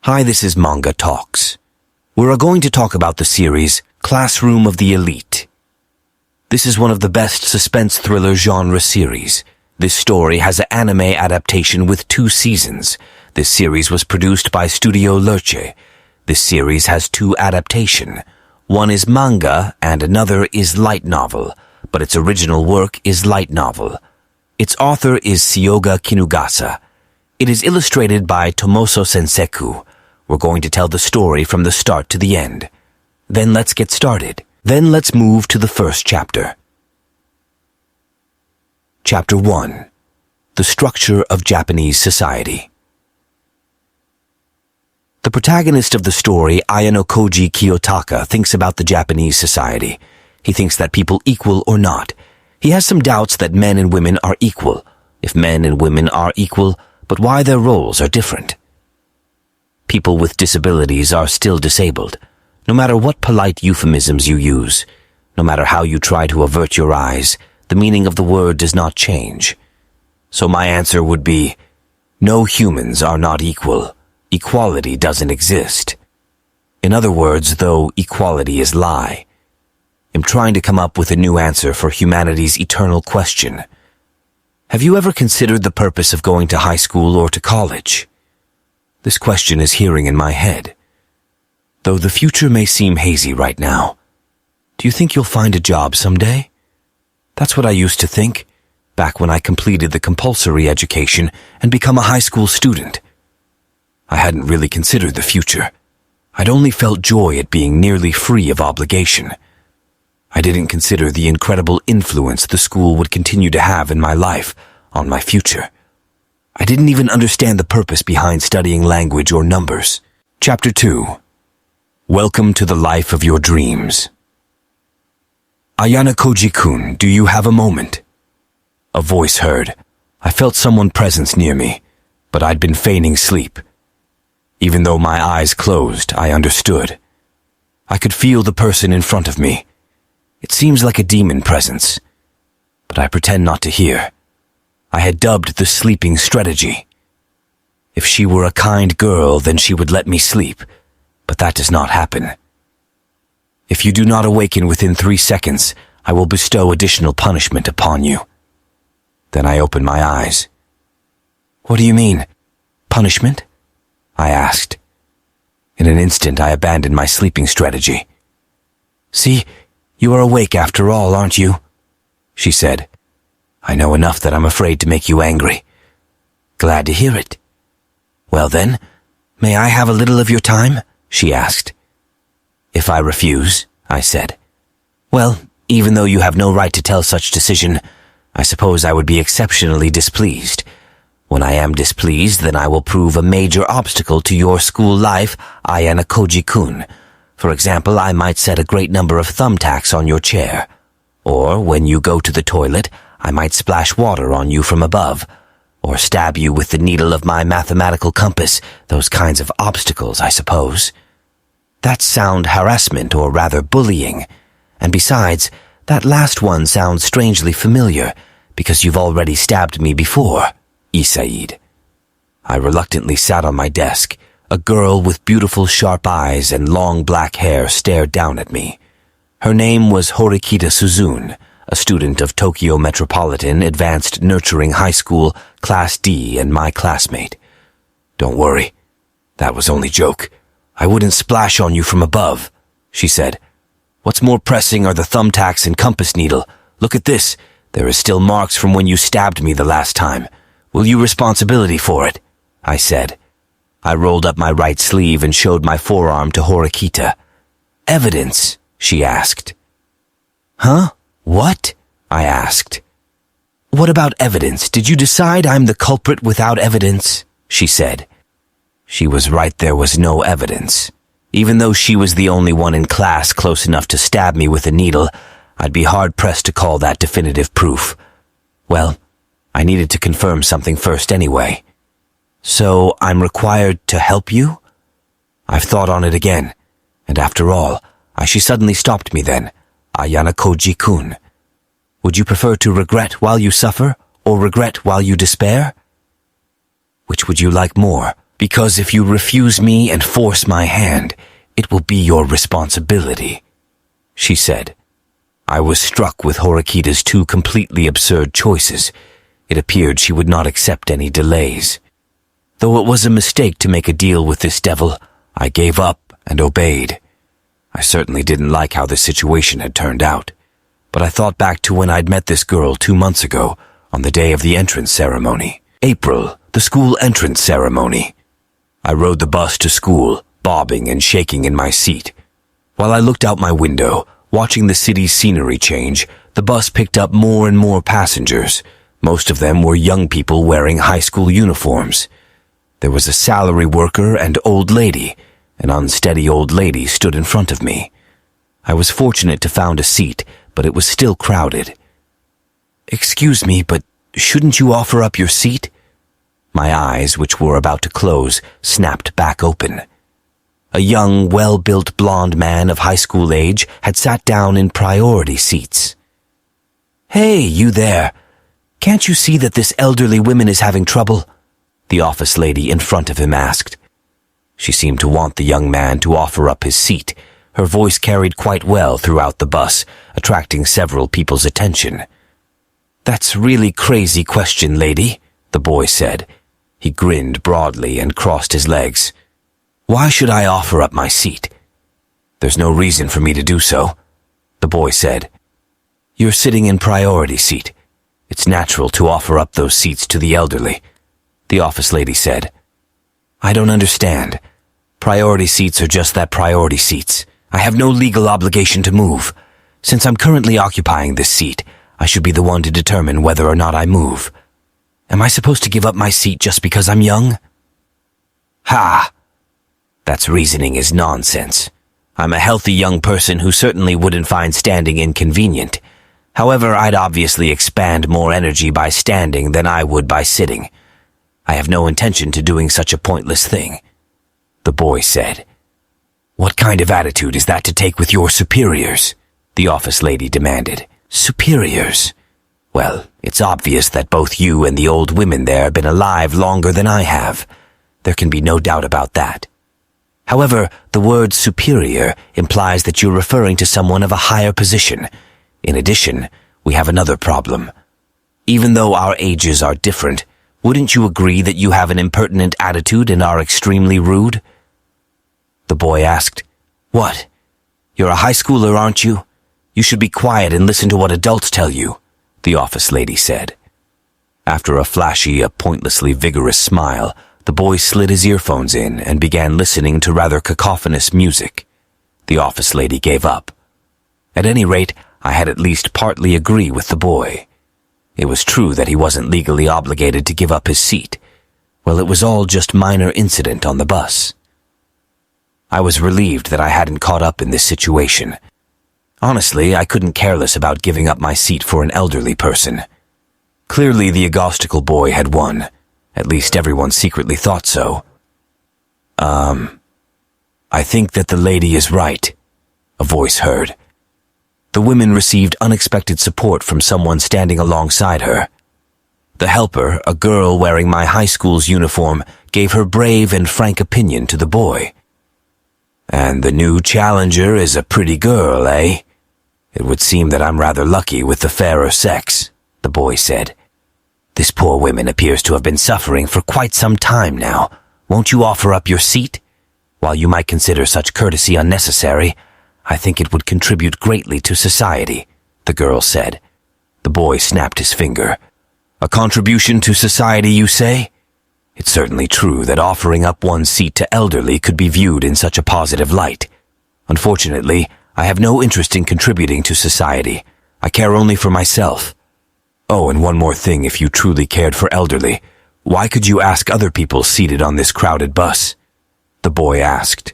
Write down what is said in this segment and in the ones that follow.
Hi, this is Manga Talks. We're going to talk about the series Classroom of the Elite. This is one of the best suspense thriller genre series. This story has an anime adaptation with 2 seasons. This series was produced by Studio Lerche. This series has 2 adaptations. One is manga and another is light novel, but its original work is light novel. Its author is Syuga Kinugasa. It is illustrated by Tomesusensaku. We're going to tell the story from the start to the end. Then let's get started. Then let's move to the first chapter. Chapter 1. The Structure of Japanese Society. The protagonist of the story, Ayanakojikiyotaka, thinks about the Japanese society. He thinks that people equal or not. He has some doubts that men and women are equal. If men and women are equal, but why their roles are different. People with disabilities are still disabled. No matter what polite euphemisms you use, no matter how you try to avert your eyes, the meaning of the word does not change. So my answer would be, no humans are not equal. Equality doesn't exist. In other words, though equality is lie, I'm trying to come up with a new answer for humanity's eternal question. Have you ever considered the purpose of going to high school or to college? This question is hearing in my head. Though the future may seem hazy right now, do you think you'll find a job someday? That's what I used to think, back when I completed the compulsory education and become a high school student. I hadn't really considered the future. I'd only felt joy at being nearly free of obligation. I didn't consider the incredible influence the school would continue to have in my life, on my future. I didn't even understand the purpose behind studying language or numbers. Chapter 2. Welcome to the life of your dreams. Ayanakoji-kun, do you have a moment? A voice heard. I felt someone's presence near me, but I'd been feigning sleep. Even though my eyes closed, I understood. I could feel the person in front of me. It seems like a demon presence, but I pretend not to hear. I had dubbed the sleeping strategy. If she were a kind girl, then she would let me sleep, but that does not happen. If you do not awaken within 3 seconds, I will bestow additional punishment upon you. Then I opened my eyes. What do you mean? Punishment? I asked. In an instant, I abandoned my sleeping strategy. See, you are awake after all, aren't you? She said. I know enough that I'm afraid to make you angry. Glad to hear it. Well then, may I have a little of your time? She asked. If I refuse, I said. Well, even though you have no right to tell such decision, I suppose I would be exceptionally displeased. When I am displeased, then I will prove a major obstacle to your school life, Ayanakoji-kun. For example, I might set a great number of thumbtacks on your chair. Or, when you go to the toilet, I might splash water on you from above, or stab you with the needle of my mathematical compass, those kinds of obstacles, I suppose. That sound harassment, or rather bullying. And besides, that last one sounds strangely familiar, because you've already stabbed me before, Isaid. I reluctantly sat on my desk. A girl with beautiful sharp eyes and long black hair stared down at me. Her name was Horikitasuzune, a student of Tokyo Metropolitan Advanced Nurturing High School, Class D, and my classmate. Don't worry. That was only joke. I wouldn't splash on you from above, she said. What's more pressing are the thumbtacks and compass needle. Look at this. There is still marks from when you stabbed me the last time. Will you responsibility for it? I said. I rolled up my right sleeve and showed my forearm to Horikita. Evidence, she asked. Huh? What? I asked. What about evidence? Did you decide I'm the culprit without evidence? She said. She was right, there was no evidence. Even though she was the only one in class close enough to stab me with a needle, I'd be hard-pressed to call that definitive proof. Well, I needed to confirm something first anyway. So I'm required to help you? I've thought on it again, and after all, she suddenly stopped me then. Ayanakoji-kun. Would you prefer to regret while you suffer, or regret while you despair? Which would you like more, Because if you refuse me and force my hand, it will be your responsibility, she said. I was struck with Horikita's two completely absurd choices. It appeared she would not accept any delays. Though it was a mistake to make a deal with this devil, I gave up and obeyed. I certainly didn't like how the situation had turned out, but I thought back to when I'd met this girl 2 months ago on the day of the entrance ceremony. April, the school entrance ceremony. I rode the bus to school, bobbing and shaking in my seat. While I looked out my window, watching the city's scenery change, the bus picked up more and more passengers. Most of them were young people wearing high school uniforms. There was a salary worker and old lady. An unsteady old lady stood in front of me. I was fortunate to find a seat, but it was still crowded. "Excuse me, but shouldn't you offer up your seat?" My eyes, which were about to close, snapped back open. A young, well-built blonde man of high school age had sat down in priority seats. "Hey, you there. Can't you see that this elderly woman is having trouble?" the office lady in front of him asked. She seemed to want the young man to offer up his seat. Her voice carried quite well throughout the bus, attracting several people's attention. "That's really crazy question, lady," the boy said. He grinned broadly and crossed his legs. "Why should I offer up my seat?" "There's no reason for me to do so," the boy said. "You're sitting in priority seat. It's natural to offer up those seats to the elderly," the office lady said. "I don't understand. Priority seats are just that, priority seats. I have no legal obligation to move. Since I'm currently occupying this seat, I should be the one to determine whether or not I move. Am I supposed to give up my seat just because I'm young?" "Ha! That's reasoning is nonsense. I'm a healthy young person who certainly wouldn't find standing inconvenient. However, I'd obviously expand more energy by standing than I would by sitting. I have no intention to doing such a pointless thing," the boy said. "What kind of attitude is that to take with your superiors?" the office lady demanded. "Superiors? Well, it's obvious that both you and the old women there have been alive longer than I have. There can be no doubt about that. However, the word superior implies that you're referring to someone of a higher position. In addition, we have another problem. Even though our ages are different, wouldn't you agree that you have an impertinent attitude and are extremely rude?" The boy asked. "What? You're a high schooler, aren't you? You should be quiet and listen to what adults tell you," the office lady said. After a flashy, pointlessly vigorous smile, the boy slid his earphones in and began listening to rather cacophonous music. The office lady gave up. At any rate, I had at least partly agree with the boy. It was true that he wasn't legally obligated to give up his seat. Well, it was all just minor incident on the bus. I was relieved that I hadn't caught up in this situation. Honestly, I couldn't care less about giving up my seat for an elderly person. Clearly, the egotistical boy had won. At least everyone secretly thought so. I think that the lady is right," a voice heard. The women received unexpected support from someone standing alongside her. The helper, a girl wearing my high school's uniform, gave her brave and frank opinion to the boy. "And the new challenger is a pretty girl, eh? It would seem that I'm rather lucky with the fairer sex," the boy said. "This poor woman appears to have been suffering for quite some time now. Won't you offer up your seat? While you might consider such courtesy unnecessary, I think it would contribute greatly to society," the girl said. The boy snapped his finger. "A contribution to society, you say? It's certainly true that offering up one's seat to elderly could be viewed in such a positive light. Unfortunately, I have no interest in contributing to society. I care only for myself. Oh, and one more thing, if you truly cared for elderly, why could you ask other people seated on this crowded bus?" the boy asked.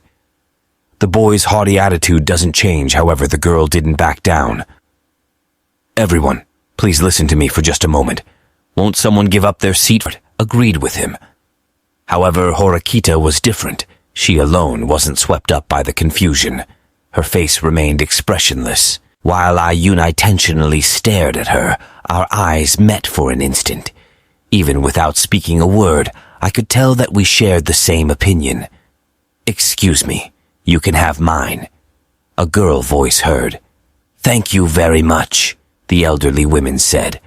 The boy's haughty attitude doesn't change, however, the girl didn't back down. "Everyone, please listen to me for just a moment. Won't someone give up their seat?" Agreed with him. However, Horikita was different. She alone wasn't swept up by the confusion. Her face remained expressionless. While I unintentionally stared at her, our eyes met for an instant. Even without speaking a word, I could tell that we shared the same opinion. "Excuse me, you can have mine," a girl voice heard. "Thank you very much," the elderly women said.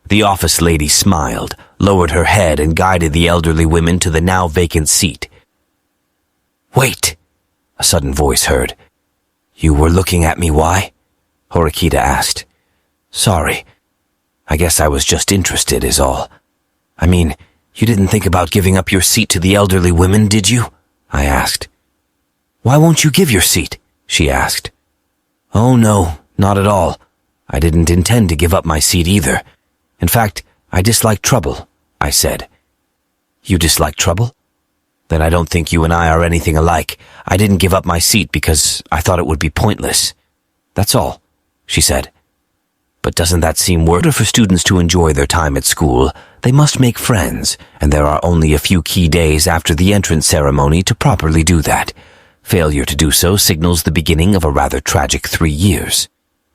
The office lady smiled, lowered her head, and guided the elderly women to the now vacant seat. "Wait," a sudden voice heard. "You were looking at me, why?" Horikita asked. "Sorry. I guess I was just interested, is all. I mean, you didn't think about giving up your seat to the elderly women, did you?" I asked. "Why won't you give your seat?" she asked. "Oh no, not at all. I didn't intend to give up my seat either. In fact, I dislike trouble," I said. "You dislike trouble? Then I don't think you and I are anything alike. I didn't give up my seat because I thought it would be pointless. That's all," she said. "But doesn't that seem weird? For students to enjoy their time at school, they must make friends, and there are only a few key days after the entrance ceremony to properly do that. Failure to do so signals the beginning of a rather tragic 3 years.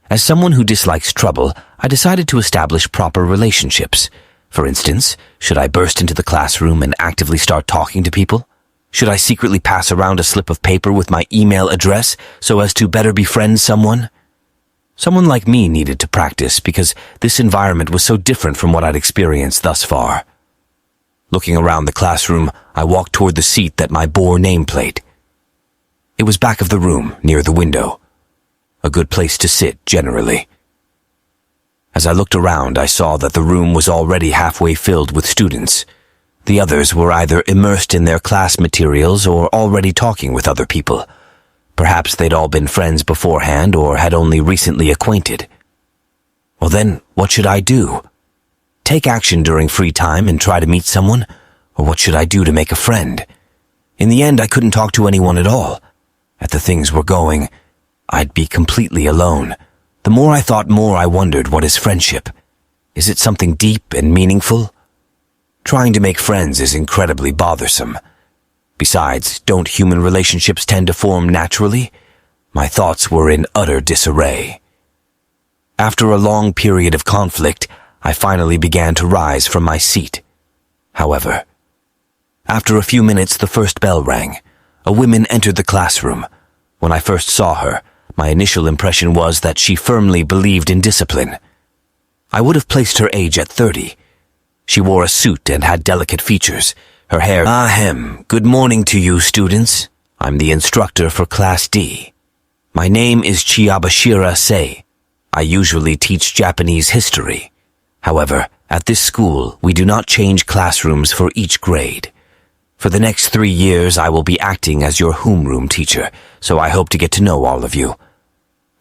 As someone who dislikes trouble, I decided to establish proper relationships. For instance, should I burst into the classroom and actively start talking to people? Should I secretly pass around a slip of paper with my email address so as to better befriend someone? Someone like me needed to practice because this environment was so different from what I'd experienced thus far. Looking around the classroom, I walked toward the seat that my bore nameplate. It was back of the room, near the window. A good place to sit, generally. As I looked around, I saw that the room was already halfway filled with students. The others were either immersed in their class materials or already talking with other people. Perhaps they'd all been friends beforehand or had only recently acquainted. Well then, what should I do? Take action during free time and try to meet someone? Or what should I do to make a friend? In the end, I couldn't talk to anyone at all. At the things we're going, I'd be completely alone. The more I thought, more I wondered, what is friendship? Is it something deep and meaningful? Trying to make friends is incredibly bothersome. Besides, don't human relationships tend to form naturally? My thoughts were in utter disarray. After a long period of conflict, I finally began to rise from my seat. However, after a few minutes, the first bell rang. A woman entered the classroom. When I first saw her, my initial impression was that she firmly believed in discipline. I would have placed her age at 30. She wore a suit and had delicate features. Her hair... Good morning to you, students. I'm the instructor for Class D. My name is Chiyabashira Sei. I usually teach Japanese history. However, at this school, we do not change classrooms for each grade. For the next 3 years, I will be acting as your homeroom teacher, so I hope to get to know all of you.